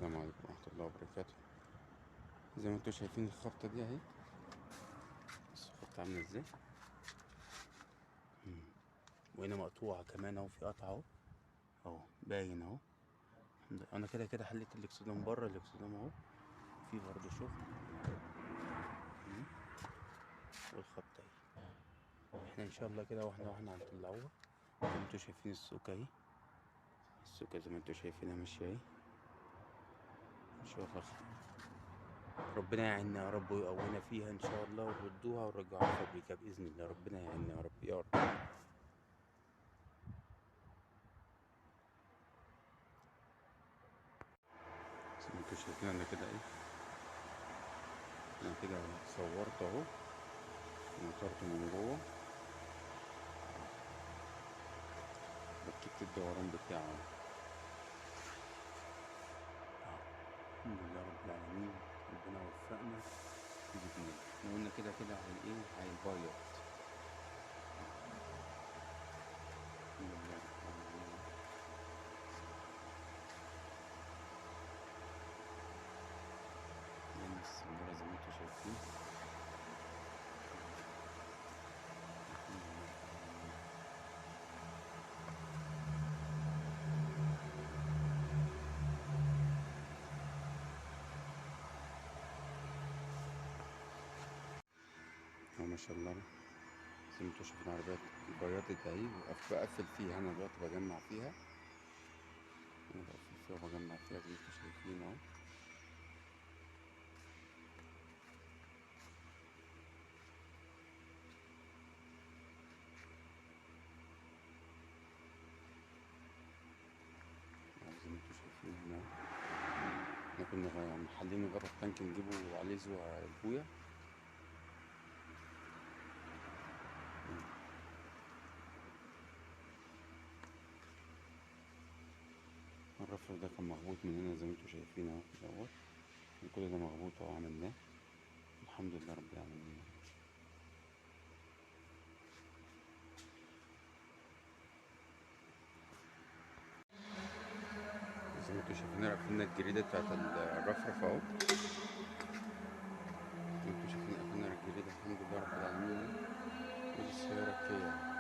السلام عليكم ورحمة الله وبركاته. زي ما انتوا شايفين الخبطة دي اهي. بصوا الخبطة عاملة ازاي. وهنا مقطوعة كمان اهو، في قطعة اهو، اهو باين اهو. انا كده كده حليت الاكسدام بره، الاكسدام اهو في برضه شغل. والخبطة اهي. احنا ان شاء الله كده واحدة واحدة هنطلعوها. زي ما انتوا شايفين السوكة اهي، السوكة زي ما انتوا شايفينها ماشية اهي ان شاء الله. ربنا يعيننا يا رب ويقوينا فيها ان شاء الله، ونردوها ونرجعوها الفابريكا باذن الله. ربنا يعيننا يا رب يا رب. زي ما انتوا شايفين انا كده ايه، انا كده صورت اهو، نطرته من جوه، ركبت الدوران بتاعه اهو. الحمد لله رب العالمين، ربنا وفقنا وجبناه. احنا قلنا كده كده هي ايه، هيبيض. الحمد لله رب العالمين. لان السنارة زي ما انتوا شايفين. الحمد لله رب العالمين. اهو ما شاء الله. زي ما انتوا شايفين العربيات بيضت اهي، بقفل فيها انا دلوقتي، بجمع فيها. انا بقفل فيها وبجمع فيها زي ما انتوا شايفين اهو. زي ما انتوا شايفين هنا اهو. احنا كنا محلين غطا التانك نجيبه عليه زوا البويا. الرفرف ده كان مخبوط من هنا زي ما انتوا شايفين اهو دوت. كل ده مخبوط اهو، عملناه الحمد لله رب العالمين. زي ما انتوا شايفين قفلنا الجريدة بتاعت الرفرف اهو. زي ما انتوا شايفين قفلنا الجريدة الحمد لله رب العالمين. ودي السيارة الكيا.